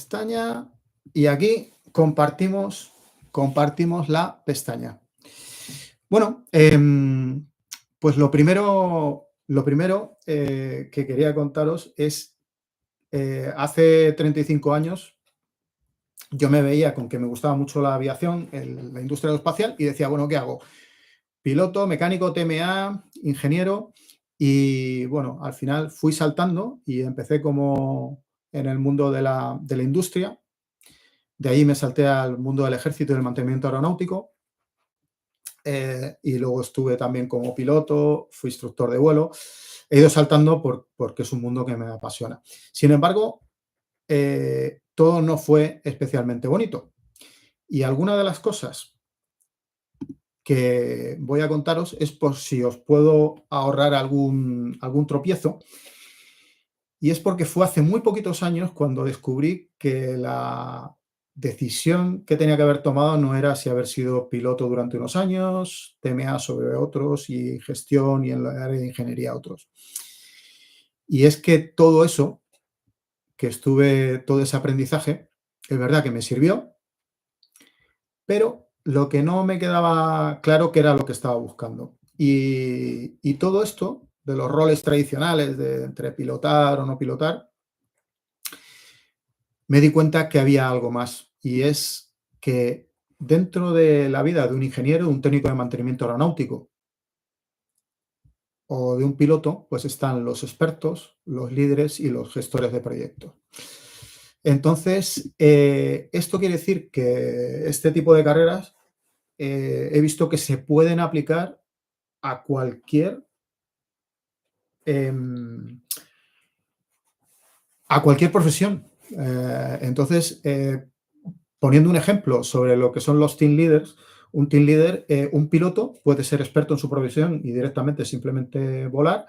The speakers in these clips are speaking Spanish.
pestaña y aquí compartimos la pestaña. Bueno, pues lo primero que quería contaros es, hace 35 años yo me veía con que me gustaba mucho la aviación, la industria aeroespacial, y decía, bueno, ¿qué hago? Piloto, mecánico, TMA, ingeniero, y bueno, al final fui saltando y empecé como en el mundo de la industria. De ahí me salté al mundo del ejército y del mantenimiento aeronáutico, y luego estuve también como piloto, fui instructor de vuelo. He ido saltando porque es un mundo que me apasiona. Sin embargo, todo no fue especialmente bonito. Y alguna de las cosas que voy a contaros es por si os puedo ahorrar algún tropiezo. Y es porque fue hace muy poquitos años cuando descubrí que la decisión que tenía que haber tomado no era si haber sido piloto durante unos años, TMA sobre otros y gestión y en la área de ingeniería otros. Y es que todo eso, todo ese aprendizaje, es verdad que me sirvió, pero lo que no me quedaba claro que era lo que estaba buscando. Y todo esto de los roles tradicionales de entre pilotar o no pilotar, me di cuenta que había algo más, y es que dentro de la vida de un ingeniero, de un técnico de mantenimiento aeronáutico o de un piloto, pues están los expertos, los líderes y los gestores de proyectos. Entonces, esto quiere decir que este tipo de carreras he visto que se pueden aplicar a cualquier profesión. Entonces, poniendo un ejemplo sobre lo que son los team leaders, un team leader, un piloto puede ser experto en su profesión y directamente simplemente volar,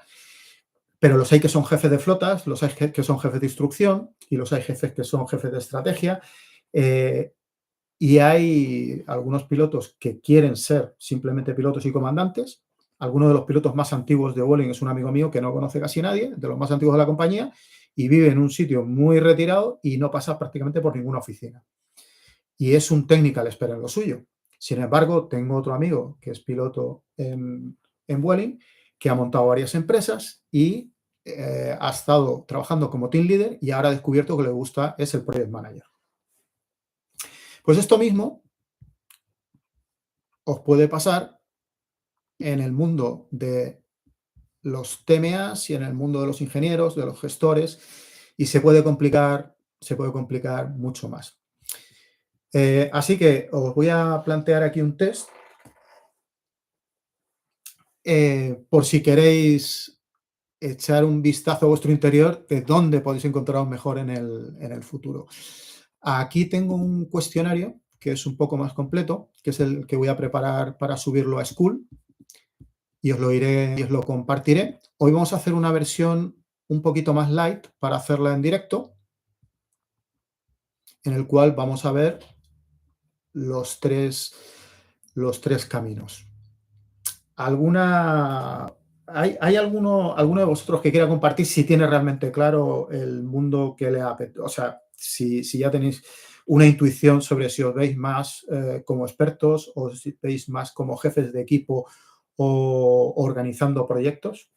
pero los hay que son jefes de flotas, los hay que son jefes de instrucción y los hay jefes que son jefes de estrategia. Y hay algunos pilotos que quieren ser simplemente pilotos y comandantes. Alguno de los pilotos más antiguos de Vueling es un amigo mío que no conoce casi nadie, de los más antiguos de la compañía, y vive en un sitio muy retirado y no pasa prácticamente por ninguna oficina. Y es un technical expert en lo suyo. Sin embargo, tengo otro amigo que es piloto en Vueling, que ha montado varias empresas y ha estado trabajando como team leader y ahora ha descubierto que le gusta es el project manager. Pues esto mismo os puede pasar en el mundo de los TMAs y en el mundo de los ingenieros, de los gestores, y se puede complicar mucho más. Así que os voy a plantear aquí un test por si queréis echar un vistazo a vuestro interior de dónde podéis encontraros mejor en el futuro. Aquí tengo un cuestionario que es un poco más completo, que es el que voy a preparar para subirlo a School y os lo compartiré. Hoy vamos a hacer una versión un poquito más light para hacerla en directo, en el cual vamos a ver los tres caminos. ¿Hay alguno de vosotros que quiera compartir si tiene realmente claro el mundo que le apetece? O sea, si ya tenéis una intuición sobre si os veis más como expertos o si veis más como jefes de equipo o organizando proyectos.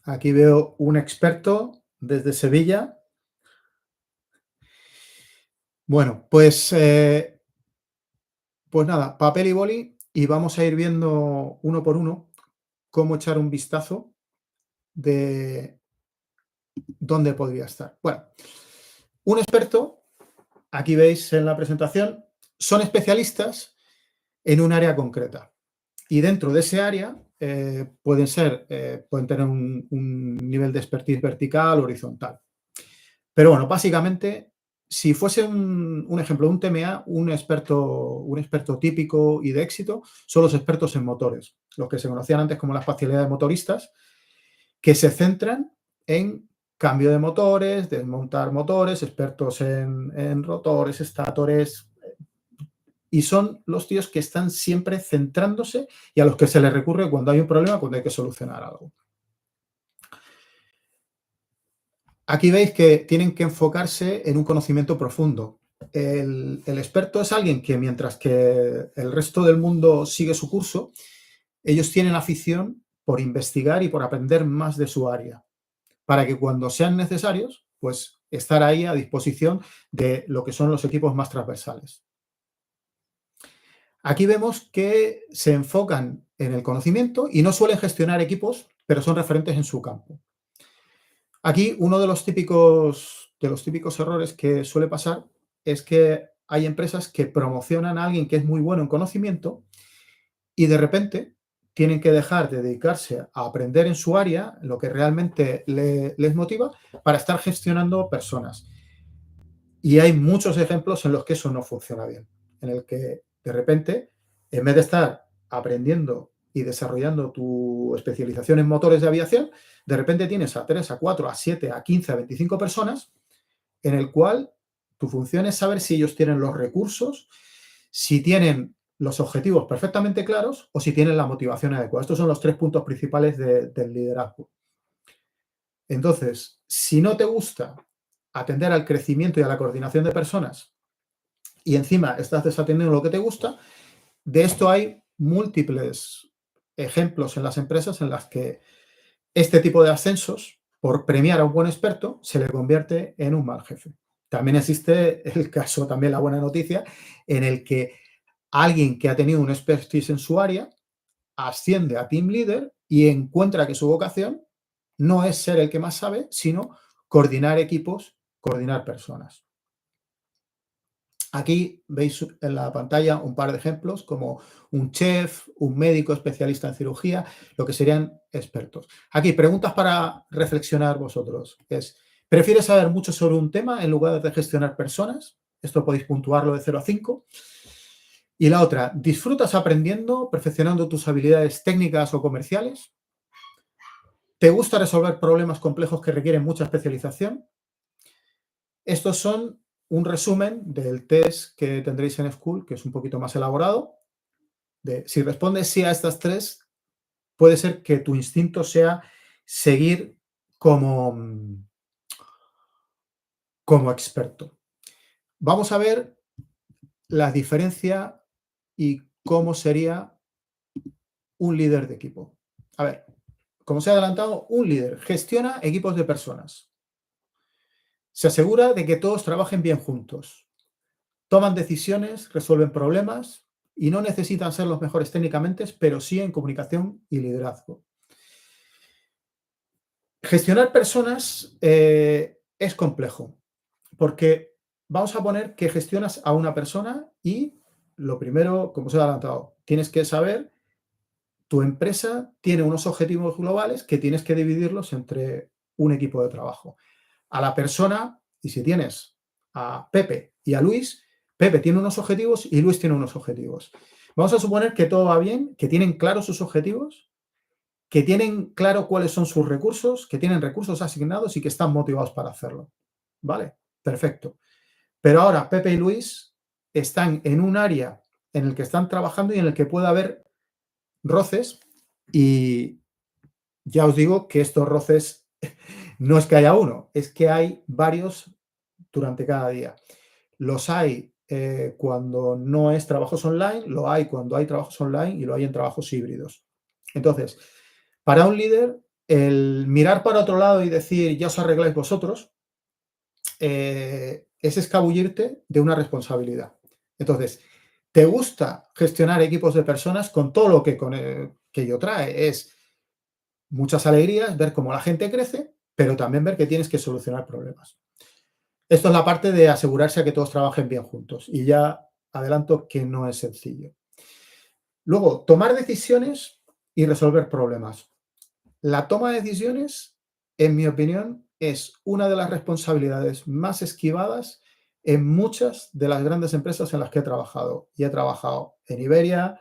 Aquí veo un experto desde Sevilla. Bueno, pues nada, papel y boli y vamos a ir viendo uno por uno cómo echar un vistazo de dónde podría estar. Bueno, un experto, aquí veis en la presentación, son especialistas en un área concreta y dentro de ese área pueden tener un nivel de expertise vertical o horizontal. Pero bueno, básicamente, si fuese un ejemplo, un TMA, un experto típico y de éxito, son los expertos en motores, los que se conocían antes como las facilidades motoristas, que se centran en cambio de motores, desmontar motores, expertos en rotores, estátores, y son los tíos que están siempre centrándose y a los que se les recurre cuando hay un problema, cuando hay que solucionar algo. Aquí veis que tienen que enfocarse en un conocimiento profundo. El experto es alguien que mientras que el resto del mundo sigue su curso, ellos tienen afición por investigar y por aprender más de su área, para que cuando sean necesarios, pues estar ahí a disposición de lo que son los equipos más transversales. Aquí vemos que se enfocan en el conocimiento y no suelen gestionar equipos, pero son referentes en su campo. Aquí uno de los típicos errores que suele pasar es que hay empresas que promocionan a alguien que es muy bueno en conocimiento y de repente tienen que dejar de dedicarse a aprender en su área, lo que realmente les motiva, para estar gestionando personas. Y hay muchos ejemplos en los que eso no funciona bien, en el que de repente, en vez de estar aprendiendo y desarrollando tu especialización en motores de aviación, de repente tienes a 3, a 4, a 7, a 15, a 25 personas, en el cual tu función es saber si ellos tienen los recursos, si tienen los objetivos perfectamente claros o si tienen la motivación adecuada. Estos son los 3 puntos principales del liderazgo. Entonces, si no te gusta atender al crecimiento y a la coordinación de personas y encima estás desatendiendo lo que te gusta, de esto hay múltiples ejemplos en las empresas en las que este tipo de ascensos, por premiar a un buen experto, se le convierte en un mal jefe. También existe el caso, también la buena noticia, en el que alguien que ha tenido un expertise en su área asciende a team leader y encuentra que su vocación no es ser el que más sabe, sino coordinar equipos, coordinar personas. Aquí veis en la pantalla un par de ejemplos como un chef, un médico especialista en cirugía, lo que serían expertos. Aquí, preguntas para reflexionar vosotros. ¿Prefieres saber mucho sobre un tema en lugar de gestionar personas? Esto podéis puntuarlo de 0 a 5. Y la otra, ¿disfrutas aprendiendo, perfeccionando tus habilidades técnicas o comerciales? ¿Te gusta resolver problemas complejos que requieren mucha especialización? Estos son un resumen del test que tendréis en School, que es un poquito más elaborado. Si respondes sí a estas 3, puede ser que tu instinto sea seguir como, como experto. Vamos a ver la diferencia y cómo sería un líder de equipo. A ver, como se ha adelantado, un líder gestiona equipos de personas. Se asegura de que todos trabajen bien juntos. Toman decisiones, resuelven problemas y no necesitan ser los mejores técnicamente, pero sí en comunicación y liderazgo. Gestionar personas es complejo porque vamos a poner que gestionas a una persona y lo primero, como os he adelantado, tienes que saber, tu empresa tiene unos objetivos globales que tienes que dividirlos entre un equipo de trabajo. A la persona, y si tienes a Pepe y a Luis, Pepe tiene unos objetivos y Luis tiene unos objetivos. Vamos a suponer que todo va bien, que tienen claros sus objetivos, que tienen claro cuáles son sus recursos, que tienen recursos asignados y que están motivados para hacerlo. ¿Vale? Perfecto. Pero ahora Pepe y Luis están en un área en el que están trabajando y en el que puede haber roces y ya os digo que estos roces no es que haya uno, es que hay varios durante cada día. Los hay cuando no es trabajos online, lo hay cuando hay trabajos online y lo hay en trabajos híbridos. Entonces, para un líder, el mirar para otro lado y decir, ya os arregláis vosotros, es escabullirte de una responsabilidad. Entonces, ¿te gusta gestionar equipos de personas con todo lo que, que ello trae? Es muchas alegrías, ver cómo la gente crece, pero también ver que tienes que solucionar problemas. Esto es la parte de asegurarse a que todos trabajen bien juntos y ya adelanto que no es sencillo. Luego, tomar decisiones y resolver problemas. La toma de decisiones, en mi opinión, es una de las responsabilidades más esquivadas en muchas de las grandes empresas en las que he trabajado. Y he trabajado en Iberia,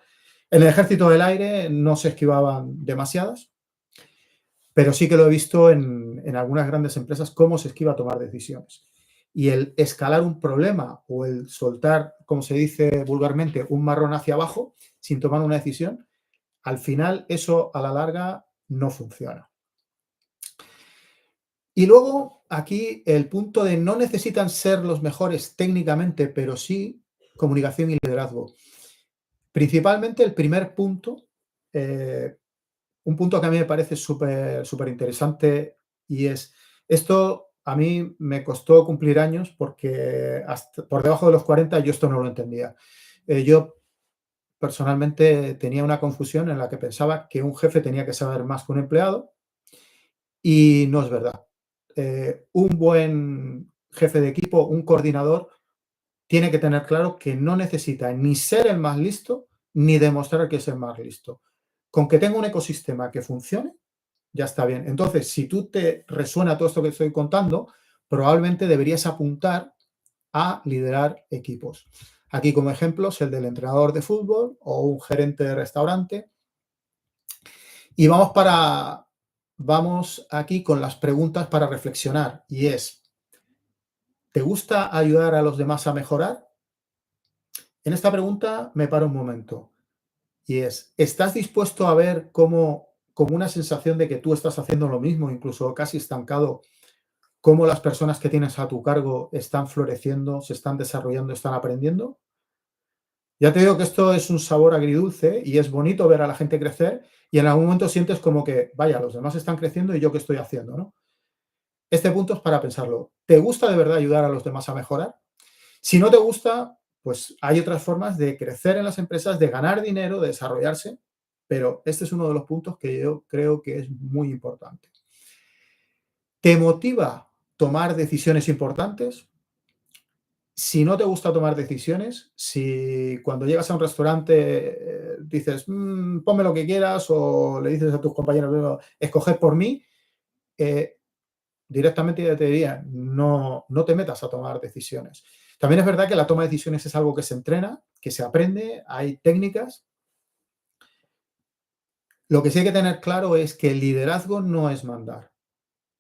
en el Ejército del Aire no se esquivaban demasiadas, pero sí que lo he visto en algunas grandes empresas cómo se esquiva tomar decisiones. Y el escalar un problema o el soltar, como se dice vulgarmente, un marrón hacia abajo sin tomar una decisión, al final eso a la larga no funciona. Y luego aquí el punto de no necesitan ser los mejores técnicamente, pero sí comunicación y liderazgo. Principalmente el primer punto, eh, un punto que a mí me parece súper interesante y es, esto a mí me costó cumplir años porque hasta por debajo de los 40 yo esto no lo entendía. Yo personalmente tenía una confusión en la que pensaba que un jefe tenía que saber más que un empleado y no es verdad. Un buen jefe de equipo, un coordinador, tiene que tener claro que no necesita ni ser el más listo ni demostrar que es el más listo. Con que tenga un ecosistema que funcione, ya está bien. Entonces, si tú te resuena todo esto que estoy contando, probablemente deberías apuntar a liderar equipos. Aquí como ejemplos el del entrenador de fútbol o un gerente de restaurante. Y vamos aquí con las preguntas para reflexionar y es, ¿te gusta ayudar a los demás a mejorar? En esta pregunta me paro un momento y es, ¿estás dispuesto a ver cómo, como una sensación de que tú estás haciendo lo mismo, incluso casi estancado, cómo las personas que tienes a tu cargo están floreciendo, se están desarrollando, están aprendiendo? Ya te digo que esto es un sabor agridulce y es bonito ver a la gente crecer y en algún momento sientes como que, vaya, los demás están creciendo y yo qué estoy haciendo, ¿no? Este punto es para pensarlo. ¿Te gusta de verdad ayudar a los demás a mejorar? Si no te gusta, pues hay otras formas de crecer en las empresas, de ganar dinero, de desarrollarse, pero este es uno de los puntos que yo creo que es muy importante. ¿Te motiva tomar decisiones importantes? Si no te gusta tomar decisiones, si cuando llegas a un restaurante dices, ponme lo que quieras o le dices a tus compañeros, "Bueno, escoger por mí, eh, directamente ya te diría, no te metas a tomar decisiones. También es verdad que la toma de decisiones es algo que se entrena, que se aprende, hay técnicas. Lo que sí hay que tener claro es que el liderazgo no es mandar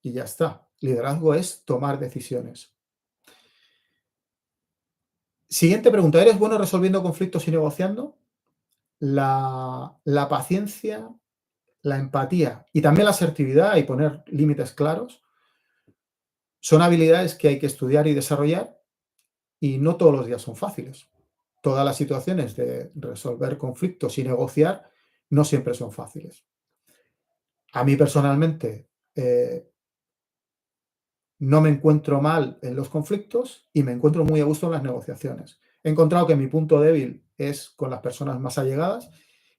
y ya está. Liderazgo es tomar decisiones. Siguiente pregunta, ¿eres bueno resolviendo conflictos y negociando? La paciencia, la empatía y también la asertividad y poner límites claros son habilidades que hay que estudiar y desarrollar y no todos los días son fáciles. Todas las situaciones de resolver conflictos y negociar no siempre son fáciles. A mí personalmente no me encuentro mal en los conflictos y me encuentro muy a gusto en las negociaciones. He encontrado que mi punto débil es con las personas más allegadas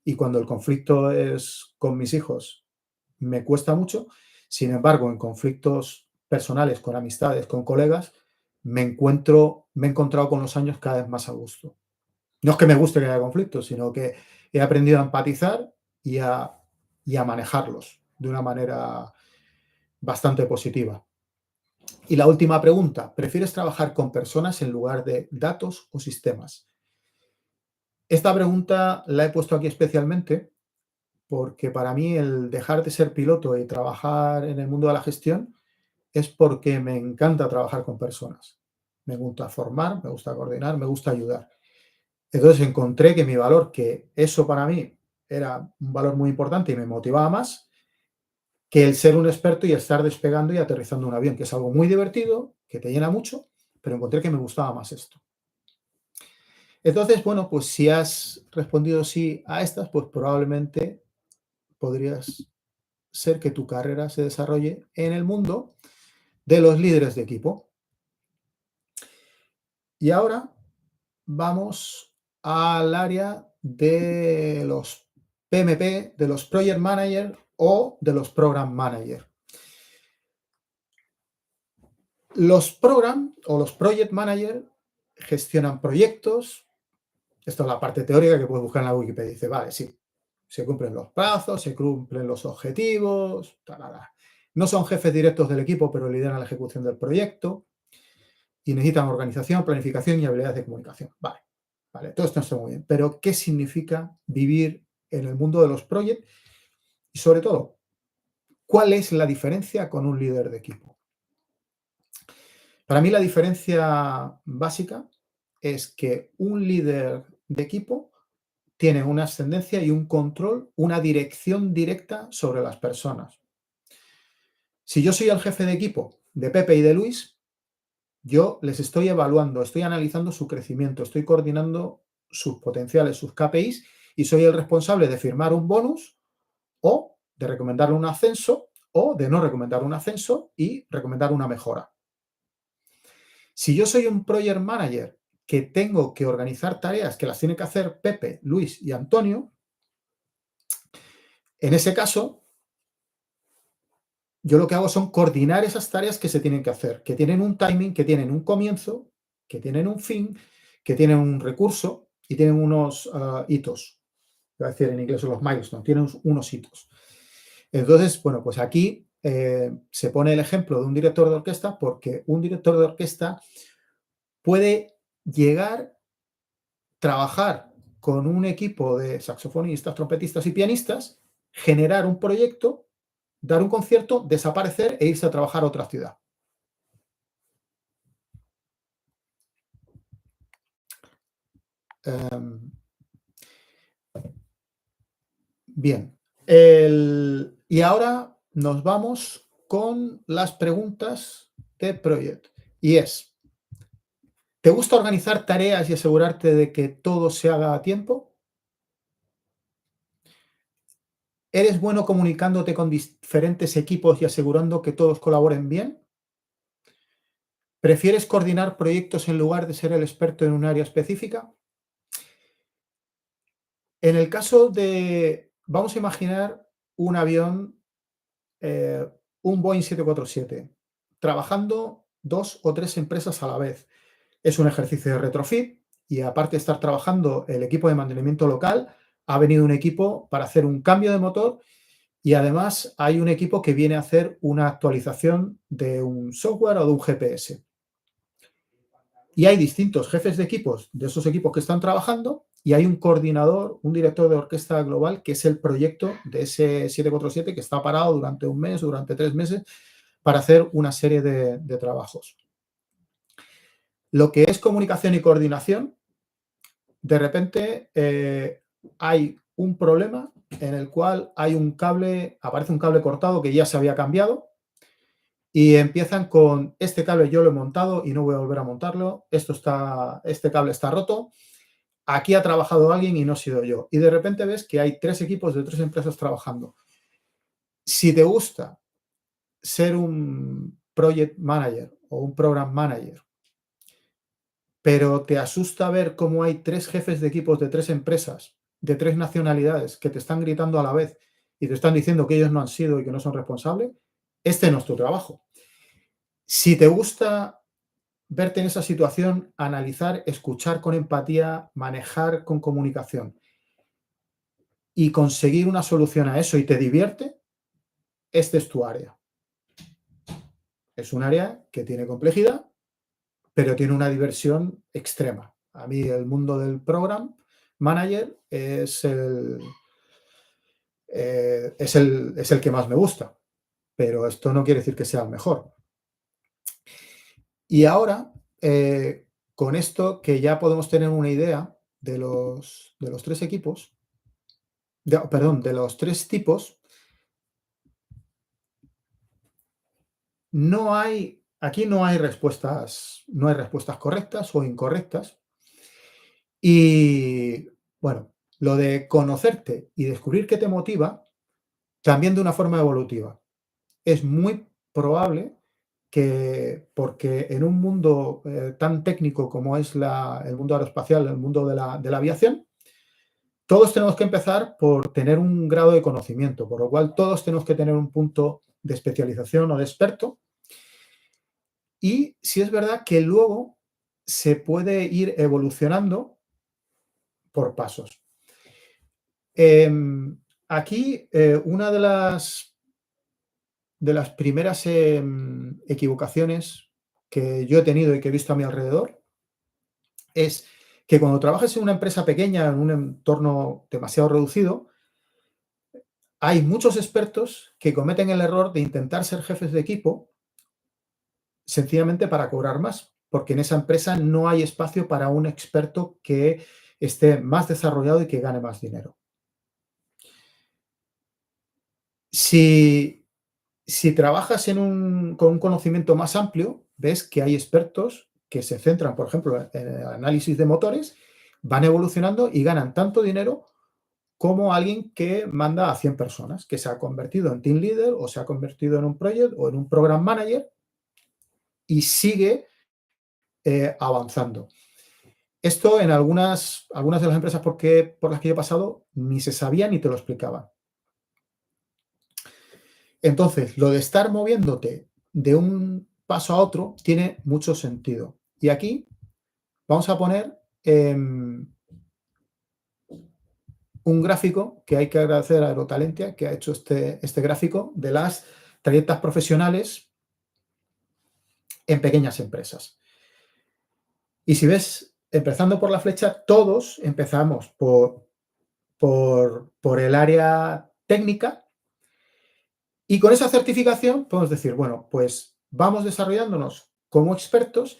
y cuando el conflicto es con mis hijos me cuesta mucho. Sin embargo, en conflictos personales, con amistades, con colegas, me he encontrado con los años cada vez más a gusto. No es que me guste que haya conflictos, sino que he aprendido a empatizar y y a manejarlos de una manera bastante positiva. Y la última pregunta, ¿prefieres trabajar con personas en lugar de datos o sistemas? Esta pregunta la he puesto aquí especialmente porque para mí el dejar de ser piloto y trabajar en el mundo de la gestión es porque me encanta trabajar con personas. Me gusta formar, me gusta coordinar, me gusta ayudar. Entonces encontré que mi valor, que eso para mí era un valor muy importante y me motivaba más, que el ser un experto y estar despegando y aterrizando un avión, que es algo muy divertido, que te llena mucho, pero encontré que me gustaba más esto. Entonces, bueno, pues si has respondido sí a estas, pues probablemente podrías ser que tu carrera se desarrolle en el mundo de los líderes de equipo. Y ahora vamos al área de los PMP, de los Project Manager o de los Program Manager. Los Program o los Project Manager gestionan proyectos. Esto es la parte teórica que puedes buscar en la Wikipedia. Dice, vale, sí, se cumplen los plazos, se cumplen los objetivos, tarara. No son jefes directos del equipo, pero lideran la ejecución del proyecto y necesitan organización, planificación y habilidades de comunicación. Vale, vale, todo esto está muy bien. Pero, ¿qué significa vivir en el mundo de los proyectos? Y sobre todo, ¿Cuál es la diferencia con un líder de equipo? Para mí la diferencia básica es que un líder de equipo tiene una ascendencia y un control, una dirección directa sobre las personas. Si yo soy el jefe de equipo de Pepe y de Luis, yo les estoy evaluando, estoy analizando su crecimiento, estoy coordinando sus potenciales, sus KPIs, y soy el responsable de firmar un bonus o de recomendarle un ascenso o de no recomendar un ascenso y recomendar una mejora. Si yo soy un project manager que tengo que organizar tareas que las tiene que hacer Pepe, Luis y Antonio, en ese caso, yo lo que hago son coordinar esas tareas que se tienen que hacer, que tienen un timing, que tienen un comienzo, que tienen un fin, que tienen un recurso y tienen unos hitos. Voy a decir en inglés los milestones, tienen unos hitos. Entonces, bueno, pues aquí se pone el ejemplo de un director de orquesta porque un director de orquesta puede llegar, trabajar con un equipo de saxofonistas, trompetistas y pianistas, generar un proyecto, dar un concierto, desaparecer e irse a trabajar a otra ciudad. Bien. Y ahora nos vamos con las preguntas de Project. Y es, ¿te gusta organizar tareas y asegurarte de que todo se haga a tiempo? ¿Eres bueno comunicándote con diferentes equipos y asegurando que todos colaboren bien? ¿Prefieres coordinar proyectos en lugar de ser el experto en un área específica? En el caso de, vamos a imaginar un avión, un Boeing 747, trabajando 2 o 3 empresas a la vez. Es un ejercicio de retrofit y aparte de estar trabajando el equipo de mantenimiento local, ha venido un equipo para hacer un cambio de motor y además hay un equipo que viene a hacer una actualización de un software o de un GPS. Y hay distintos jefes de equipos de esos equipos que están trabajando y hay un coordinador, un director de orquesta global que es el proyecto de ese 747 que está parado durante un mes, durante 3 meses para hacer una serie de trabajos. Lo que es comunicación y coordinación, de repente hay un problema en el cual hay un cable, aparece un cable cortado que ya se había cambiado y empiezan con este cable yo lo he montado y no voy a volver a montarlo, este cable está roto, aquí ha trabajado alguien y no he sido yo. Y de repente ves que hay 3 equipos de 3 empresas trabajando. Si te gusta ser un project manager o un program manager, pero te asusta ver cómo hay 3 jefes de equipos de 3 empresas, de 3 nacionalidades, que te están gritando a la vez y te están diciendo que ellos no han sido y que no son responsables, este no es tu trabajo. Si te gusta verte en esa situación, analizar, escuchar con empatía, manejar con comunicación y conseguir una solución a eso y te divierte, este es tu área. Es un área que tiene complejidad, pero tiene una diversión extrema. A mí el mundo del program manager es el que más me gusta, pero esto no quiere decir que sea el mejor. Y ahora, con esto que ya podemos tener una idea de los 3 equipos, perdón, de los 3 tipos, aquí no hay respuestas correctas o incorrectas. Y bueno, lo de conocerte y descubrir qué te motiva, también de una forma evolutiva. Es muy probable que, porque en un mundo tan técnico como es el mundo aeroespacial, el mundo de la aviación, todos tenemos que empezar por tener un grado de conocimiento, por lo cual todos tenemos que tener un punto de especialización o de experto. Y si es verdad que luego se puede ir evolucionando por pasos. Aquí una de las primeras equivocaciones que yo he tenido y que he visto a mi alrededor es que cuando trabajas en una empresa pequeña, en un entorno demasiado reducido, hay muchos expertos que cometen el error de intentar ser jefes de equipo sencillamente para cobrar más, porque en esa empresa no hay espacio para un experto que esté más desarrollado y que gane más dinero. Si, si trabajas con un conocimiento más amplio, ves que hay expertos que se centran, por ejemplo, en el análisis de motores, van evolucionando y ganan tanto dinero como alguien que manda a 100 personas, que se ha convertido en team leader o se ha convertido en un project o en un program manager y sigue avanzando. Esto en algunas de las empresas por las que yo he pasado ni se sabía ni te lo explicaba. Entonces, lo de estar moviéndote de un paso a otro tiene mucho sentido. Y aquí vamos a poner un gráfico que hay que agradecer a Aerotalentia, que ha hecho este gráfico de las trayectas profesionales en pequeñas empresas. Y si ves, empezando por la flecha, todos empezamos por el área técnica y con esa certificación podemos decir, bueno, pues vamos desarrollándonos como expertos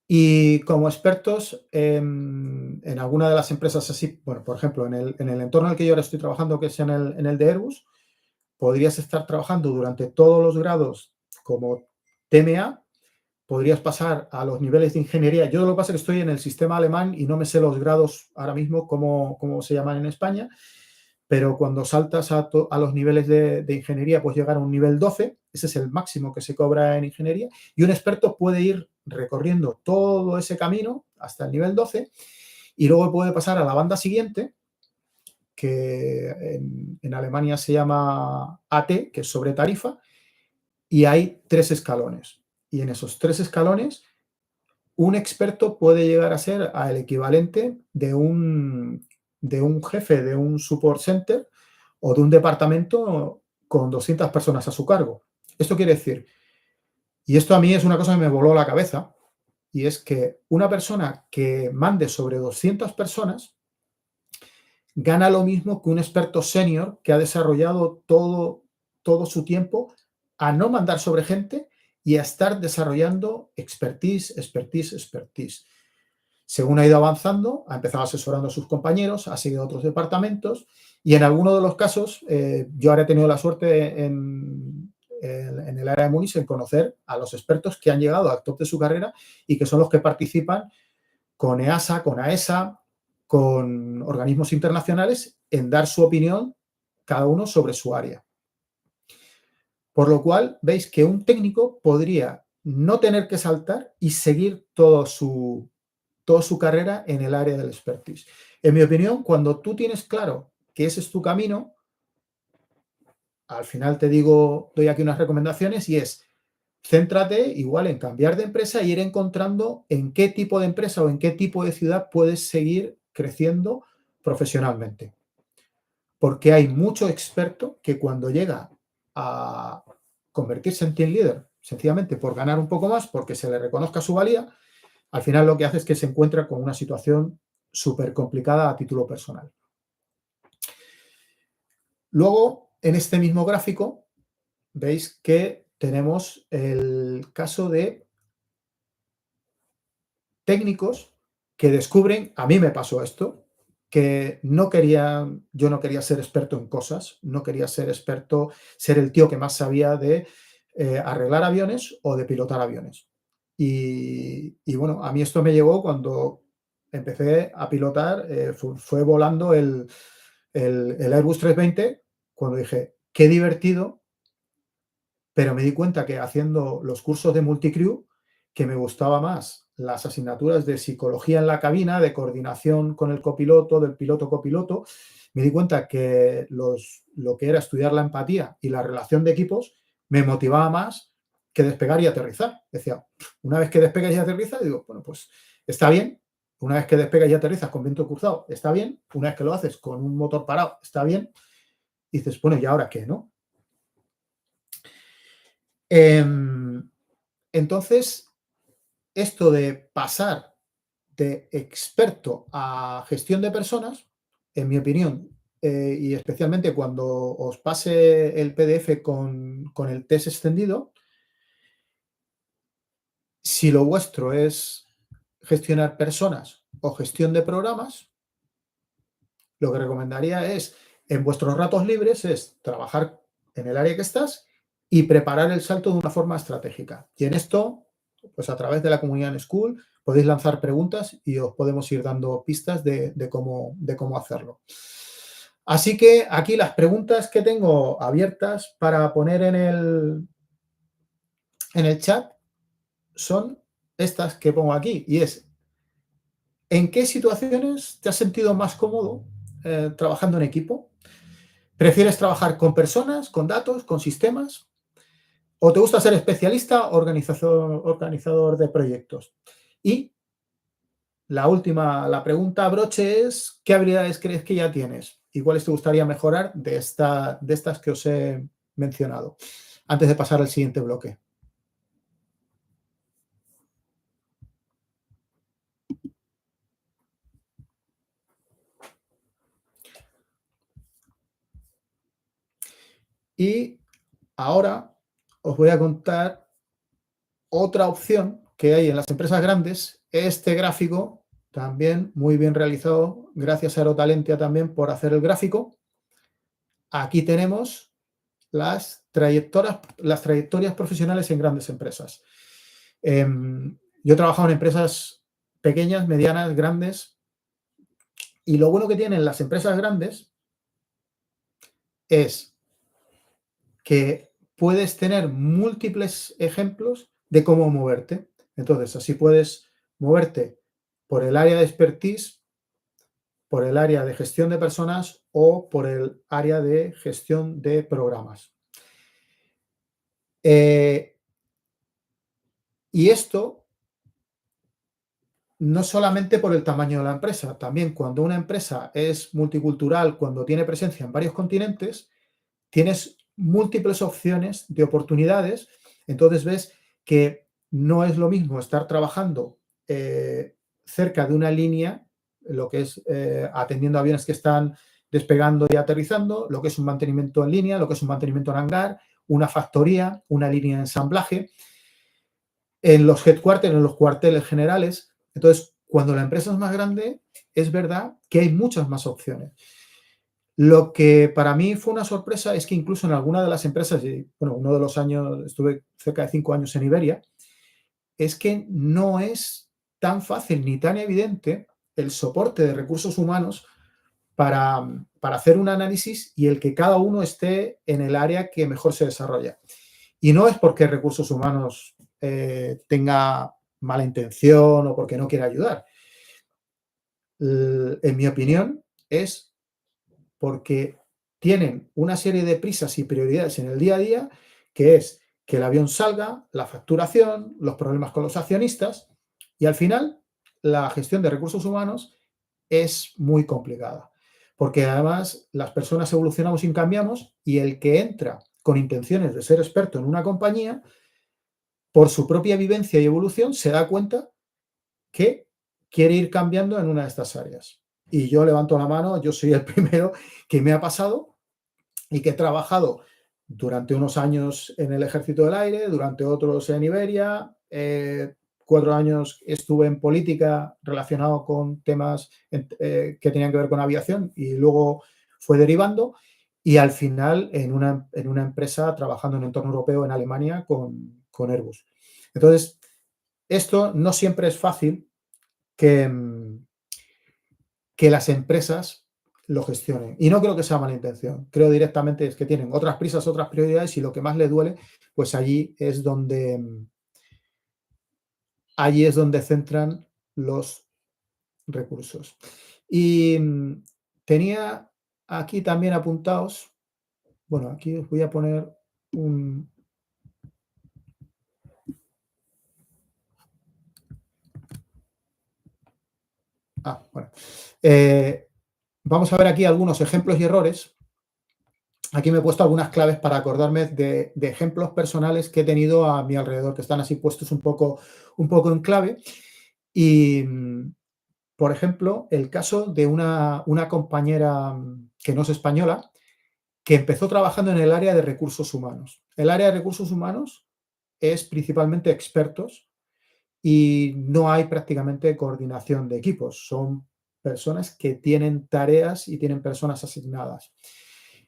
y como expertos en alguna de las empresas así, bueno, por ejemplo, en el entorno en el que yo ahora estoy trabajando, que es en el de Airbus, podrías estar trabajando durante todos los grados como TMA, podrías pasar a los niveles de ingeniería. Yo lo que pasa es que estoy en el sistema alemán y no me sé los grados ahora mismo cómo se llaman en España, pero cuando saltas a los niveles de ingeniería puedes llegar a un nivel 12, ese es el máximo que se cobra en ingeniería, y un experto puede ir recorriendo todo ese camino hasta el nivel 12 y luego puede pasar a la banda siguiente, que en Alemania se llama AT, que es sobre tarifa, y hay 3 escalones. Y en esos 3 escalones, un experto puede llegar a ser el equivalente de un jefe de un support center o de un departamento con 200 personas a su cargo. Esto quiere decir, y esto a mí es una cosa que me voló la cabeza, y es que una persona que mande sobre 200 personas gana lo mismo que un experto senior que ha desarrollado todo su tiempo a no mandar sobre gente y a estar desarrollando expertise. Según ha ido avanzando, ha empezado asesorando a sus compañeros, ha seguido a otros departamentos y en algunos de los casos, yo ahora he tenido la suerte en el área de Munich en conocer a los expertos que han llegado al top de su carrera y que son los que participan con EASA, con AESA, con organismos internacionales en dar su opinión cada uno sobre su área. Por lo cual, veis que un técnico podría no tener que saltar y seguir toda su carrera en el área del expertise. En mi opinión, cuando tú tienes claro que ese es tu camino, al final te digo, doy aquí unas recomendaciones y es, céntrate igual en cambiar de empresa e ir encontrando en qué tipo de empresa o en qué tipo de ciudad puedes seguir creciendo profesionalmente. Porque hay mucho experto que cuando llega a convertirse en team leader, sencillamente por ganar un poco más, porque se le reconozca su valía, al final lo que hace es que se encuentra con una situación súper complicada a título personal. Luego, en este mismo gráfico, veis que tenemos el caso de técnicos que descubren, a mí me pasó esto, que yo no quería ser experto en cosas, no quería ser experto, ser el tío que más sabía de arreglar aviones o de pilotar aviones. Y bueno, a mí esto me llegó cuando empecé a pilotar, fue volando el Airbus 320, cuando dije, qué divertido, pero me di cuenta que haciendo los cursos de multicrew, que me gustaba más las asignaturas de psicología en la cabina, de coordinación con el copiloto, del piloto-copiloto, me di cuenta que lo que era estudiar la empatía y la relación de equipos me motivaba más que despegar y aterrizar. Decía, una vez que despegas y aterrizas, digo, bueno, pues está bien. Una vez que despegas y aterrizas con viento cruzado, está bien. Una vez que lo haces con un motor parado, está bien. Y dices, bueno, ¿y ahora qué, no? Entonces, esto de pasar de experto a gestión de personas, en mi opinión, y especialmente cuando os pase el PDF con el test extendido, si lo vuestro es gestionar personas o gestión de programas, lo que recomendaría es, en vuestros ratos libres, es trabajar en el área que estás y preparar el salto de una forma estratégica. Y en esto, pues a través de la comunidad en School, podéis lanzar preguntas y os podemos ir dando pistas de cómo hacerlo. Así que aquí las preguntas que tengo abiertas para poner en el chat son estas que pongo aquí, y es: ¿en qué situaciones te has sentido más cómodo trabajando en equipo? ¿Prefieres trabajar con personas, con datos, con sistemas? ¿O te gusta ser especialista o organizador de proyectos? Y la pregunta broche es: ¿qué habilidades crees que ya tienes? ¿Y cuáles te gustaría mejorar de estas que os he mencionado? Antes de pasar al siguiente bloque. Y ahora os voy a contar otra opción que hay en las empresas grandes. Este gráfico, también muy bien realizado, gracias a Aerotalentia también por hacer el gráfico. Aquí tenemos las trayectorias profesionales en grandes empresas. Yo he trabajado en empresas pequeñas, medianas, grandes, y lo bueno que tienen las empresas grandes es que puedes tener múltiples ejemplos de cómo moverte. Entonces, así puedes moverte por el área de expertise, por el área de gestión de personas o por el área de gestión de programas. Y esto no solamente por el tamaño de la empresa, también cuando una empresa es multicultural, cuando tiene presencia en varios continentes, tienes múltiples opciones de oportunidades. Entonces ves que no es lo mismo estar trabajando cerca de una línea, lo que es atendiendo aviones que están despegando y aterrizando, lo que es un mantenimiento en línea, lo que es un mantenimiento en hangar, una factoría, una línea de ensamblaje, en los headquarters, en los cuarteles generales. Entonces, cuando la empresa es más grande, es verdad que hay muchas más opciones. Lo que para mí fue una sorpresa es que incluso en alguna de las empresas, y bueno, uno de los años, estuve cerca de 5 años en Iberia, es que no es tan fácil ni tan evidente el soporte de recursos humanos para hacer un análisis y el que cada uno esté en el área que mejor se desarrolla. Y no es porque recursos humanos tenga mala intención o porque no quiera ayudar. En mi opinión, es porque tienen una serie de prisas y prioridades en el día a día, que es que el avión salga, la facturación, los problemas con los accionistas, y al final la gestión de recursos humanos es muy complicada, porque además las personas evolucionamos y cambiamos, y el que entra con intenciones de ser experto en una compañía, por su propia vivencia y evolución, se da cuenta que quiere ir cambiando en una de estas áreas. Y yo levanto la mano, yo soy el primero que me ha pasado y que he trabajado durante unos años en el Ejército del Aire, durante otros en Iberia, 4 años estuve en política relacionado con temas que tenían que ver con aviación y luego fue derivando, y al final en una empresa trabajando en un entorno europeo en Alemania con Airbus. Entonces, esto no siempre es fácil que, que las empresas lo gestionen. Y no creo que sea mala intención. Creo directamente es que tienen otras prisas, otras prioridades, y lo que más les duele, pues allí es donde centran los recursos. Y tenía aquí también apuntados, bueno, aquí os voy a poner un... bueno. Vamos a ver aquí algunos ejemplos y errores. Aquí me he puesto algunas claves para acordarme de ejemplos personales que he tenido a mi alrededor, que están así puestos un poco en clave. Y por ejemplo, el caso de una compañera que no es española, que empezó trabajando en el área de recursos humanos. El área de recursos humanos es principalmente expertos y no hay prácticamente coordinación de equipos. Son personas que tienen tareas y tienen personas asignadas.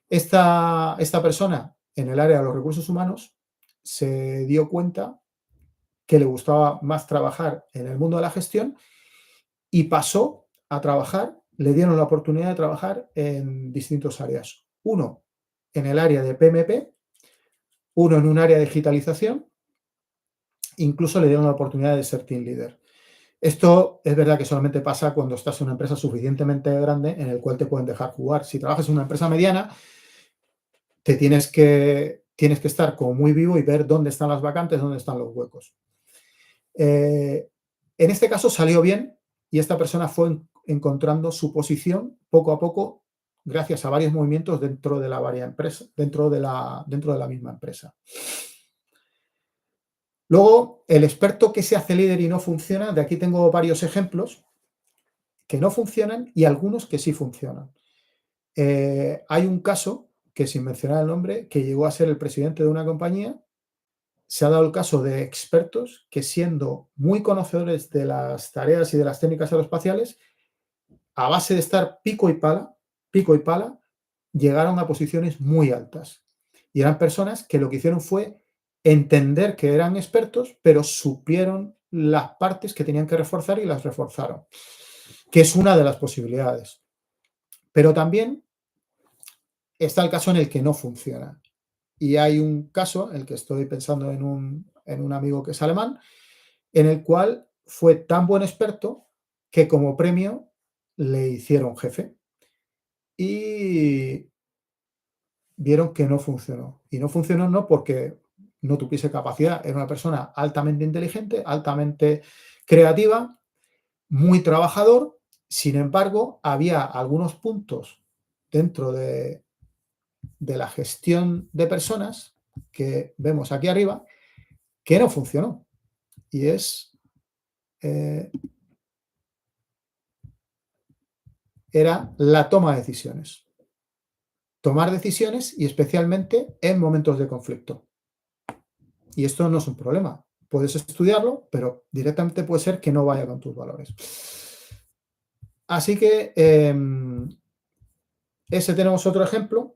Esta persona en el área de los recursos humanos se dio cuenta que le gustaba más trabajar en el mundo de la gestión y pasó a trabajar, le dieron la oportunidad de trabajar en distintos áreas. Uno en el área de PMP, uno en un área de digitalización, incluso le dieron la oportunidad de ser team leader. Esto es verdad que solamente pasa cuando estás en una empresa suficientemente grande en el cual te pueden dejar jugar. Si trabajas en una empresa mediana, te tienes que estar como muy vivo y ver dónde están las vacantes, dónde están los huecos. En este caso salió bien y esta persona fue encontrando su posición poco a poco gracias a varios movimientos dentro de la varia empresa, dentro de la misma empresa. Luego, el experto que se hace líder y no funciona, de aquí tengo varios ejemplos que no funcionan y algunos que sí funcionan. Hay un caso, que sin mencionar el nombre, que llegó a ser el presidente de una compañía. Se ha dado el caso de expertos que, siendo muy conocedores de las tareas y de las técnicas aeroespaciales, a base de estar pico y pala, llegaron a posiciones muy altas. Y eran personas que lo que hicieron fue entender que eran expertos, pero supieron las partes que tenían que reforzar y las reforzaron, que es una de las posibilidades. Pero también está el caso en el que no funciona. Y hay un caso, el que estoy pensando en un amigo que es alemán, en el cual fue tan buen experto que como premio le hicieron jefe y vieron que no funcionó. Y no funcionó no porque no tuviese capacidad, era una persona altamente inteligente, altamente creativa, muy trabajador. Sin embargo, había algunos puntos dentro de la gestión de personas que vemos aquí arriba que no funcionó. Y era la toma de decisiones. Tomar decisiones y especialmente en momentos de conflicto. Y esto no es un problema. Puedes estudiarlo, pero directamente puede ser que no vaya con tus valores. Así que ese tenemos otro ejemplo.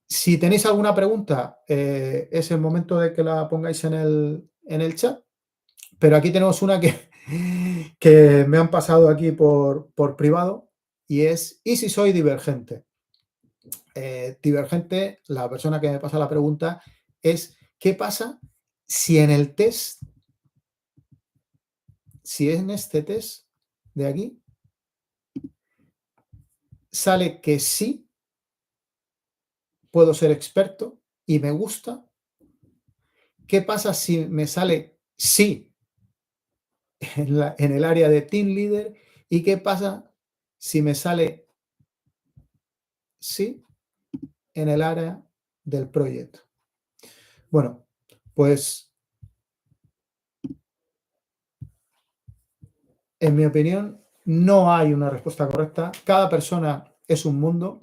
Si tenéis alguna pregunta, es el momento de que la pongáis en el chat. Pero aquí tenemos una que me han pasado aquí por privado y es: ¿y si soy divergente? Divergente, la persona que me pasa la pregunta es: ¿qué pasa si en el test, si en este test de aquí, sale que sí puedo ser experto y me gusta? ¿Qué pasa si me sale sí en el área de team leader? ¿Y qué pasa si me sale sí en el área del proyecto? Bueno, pues en mi opinión no hay una respuesta correcta. Cada persona es un mundo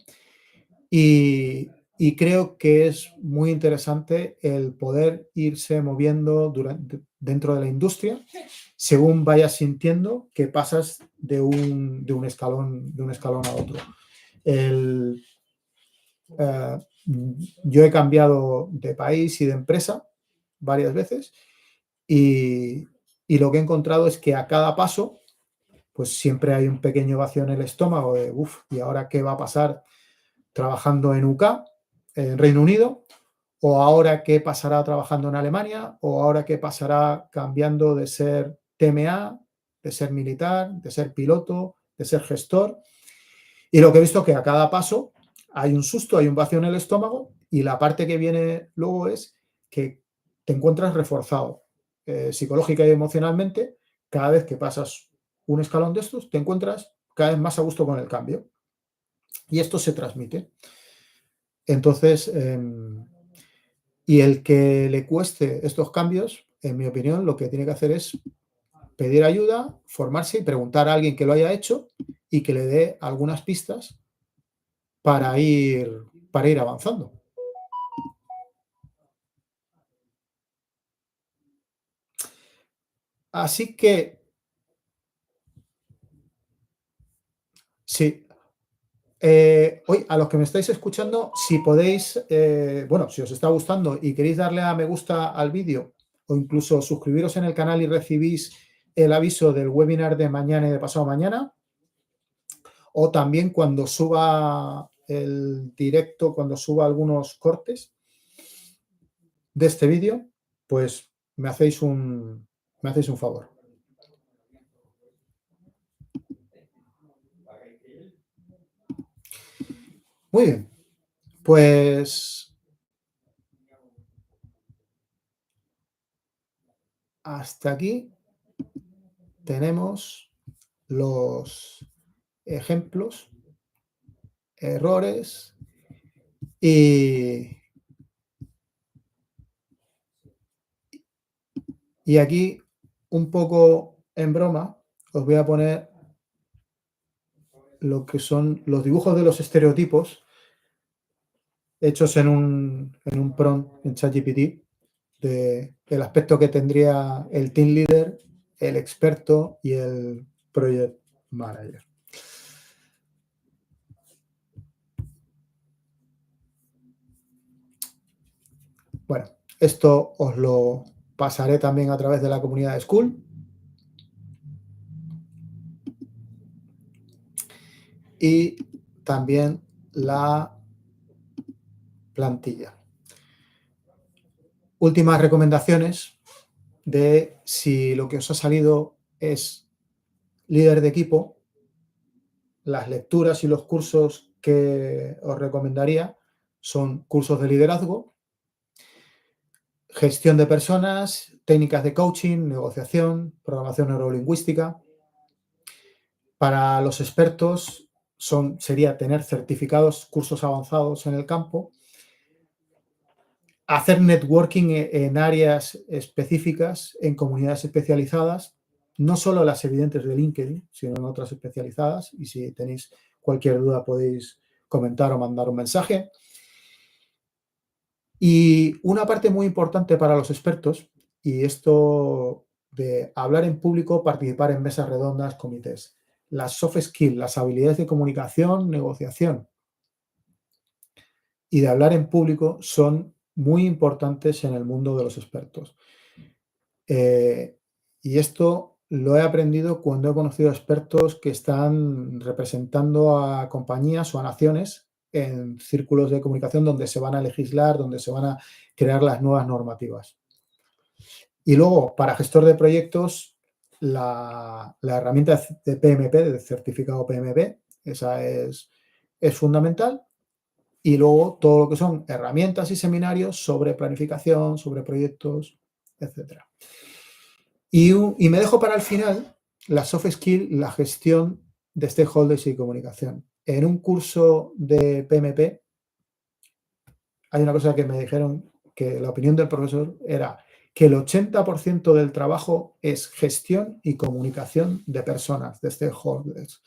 y creo que es muy interesante el poder irse moviendo dentro de la industria según vayas sintiendo que pasas de un escalón a otro. Yo he cambiado de país y de empresa varias veces y lo que he encontrado es que a cada paso pues siempre hay un pequeño vacío en el estómago de ¿y ahora qué va a pasar trabajando en UK, en Reino Unido? ¿O ahora qué pasará trabajando en Alemania? ¿O ahora qué pasará cambiando de ser TMA, de ser militar, de ser piloto, de ser gestor? Y lo que he visto es que a cada paso hay un susto, hay un vacío en el estómago y la parte que viene luego es que te encuentras reforzado psicológica y emocionalmente. Cada vez que pasas un escalón de estos, te encuentras cada vez más a gusto con el cambio. Y esto se transmite. Entonces, y el que le cueste estos cambios, en mi opinión, lo que tiene que hacer es pedir ayuda, formarse y preguntar a alguien que lo haya hecho y que le dé algunas pistas para ir avanzando. Así que sí, hoy a los que me estáis escuchando, si podéis, bueno, si os está gustando y queréis darle a me gusta al vídeo o incluso suscribiros en el canal y recibís el aviso del webinar de mañana y de pasado mañana, o también cuando suba el directo, cuando suba algunos cortes de este vídeo, pues me hacéis un favor. Muy bien, pues hasta aquí tenemos los ejemplos, errores y, y aquí un poco en broma os voy a poner lo que son los dibujos de los estereotipos hechos en un prompt en ChatGPT del aspecto que tendría el team leader, el experto y el project manager. Bueno, esto os lo pasaré también a través de la comunidad de School. Y también la plantilla. Últimas recomendaciones de si lo que os ha salido es líder de equipo, las lecturas y los cursos que os recomendaría son cursos de liderazgo, gestión de personas, técnicas de coaching, negociación, programación neurolingüística. Para los expertos sería tener certificados, cursos avanzados en el campo, hacer networking en áreas específicas, en comunidades especializadas, no solo las evidentes de LinkedIn, sino en otras especializadas. Y si tenéis cualquier duda podéis comentar o mandar un mensaje. Y una parte muy importante para los expertos, y esto de hablar en público, participar en mesas redondas, comités. Las soft skills, las habilidades de comunicación, negociación y de hablar en público son muy importantes en el mundo de los expertos. Y esto lo he aprendido cuando he conocido expertos que están representando a compañías o a naciones en círculos de comunicación donde se van a legislar, donde se van a crear las nuevas normativas. Y luego, para gestor de proyectos, la herramienta de PMP, de certificado PMP, esa es fundamental. Y luego todo lo que son herramientas y seminarios sobre planificación, sobre proyectos, etcétera. Y me dejo para el final la soft skill, la gestión de stakeholders y comunicación. En un curso de PMP hay una cosa que me dijeron, que la opinión del profesor era que el 80% del trabajo es gestión y comunicación de personas, de stakeholders.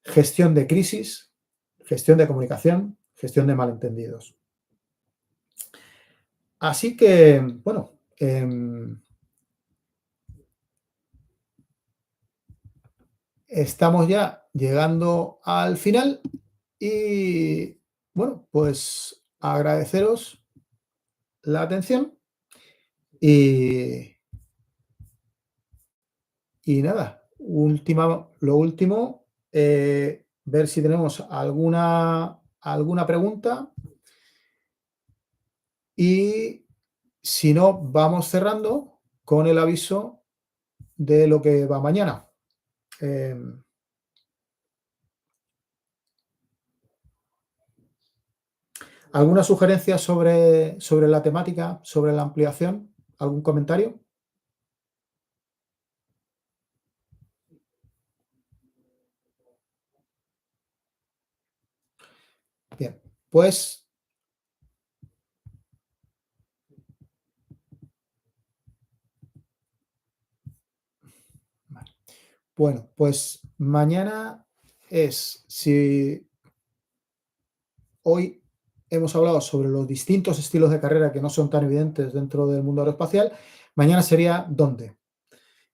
Gestión de crisis, gestión de comunicación, gestión de malentendidos. Así que, bueno, estamos ya llegando al final y, bueno, pues agradeceros la atención y, y nada, lo último, ver si tenemos alguna pregunta y si no, vamos cerrando con el aviso de lo que va mañana. ¿Alguna sugerencia sobre la temática, sobre la ampliación? ¿Algún comentario? Bien, pues Bueno, pues mañana si hoy hemos hablado sobre los distintos estilos de carrera que no son tan evidentes dentro del mundo aeroespacial, mañana sería dónde.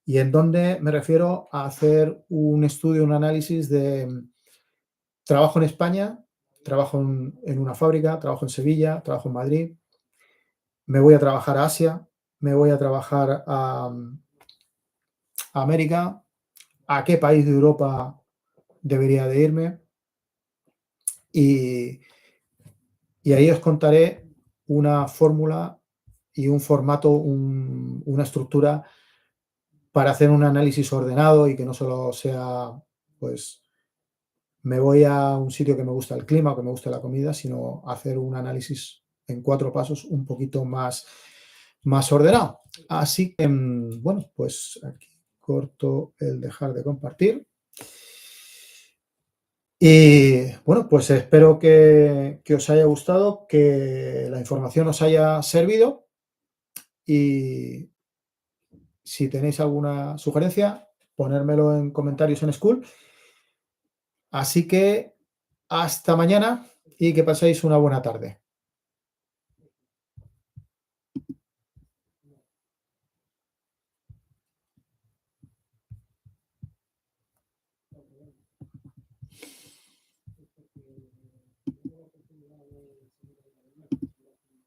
Y en dónde me refiero a hacer un estudio, un análisis de trabajo en España, trabajo en una fábrica, trabajo en Sevilla, trabajo en Madrid, me voy a trabajar a Asia, me voy a trabajar a América, a qué país de Europa debería de irme y, y ahí os contaré una fórmula y un formato, una estructura para hacer un análisis ordenado y que no solo sea, pues, me voy a un sitio que me gusta el clima o que me gusta la comida, sino hacer un análisis en 4 pasos un poquito más ordenado. Así que, bueno, pues aquí corto el dejar de compartir. Y bueno, pues espero que os haya gustado, que la información os haya servido y si tenéis alguna sugerencia, ponérmelo en comentarios en School. Así que hasta mañana y que paséis una buena tarde.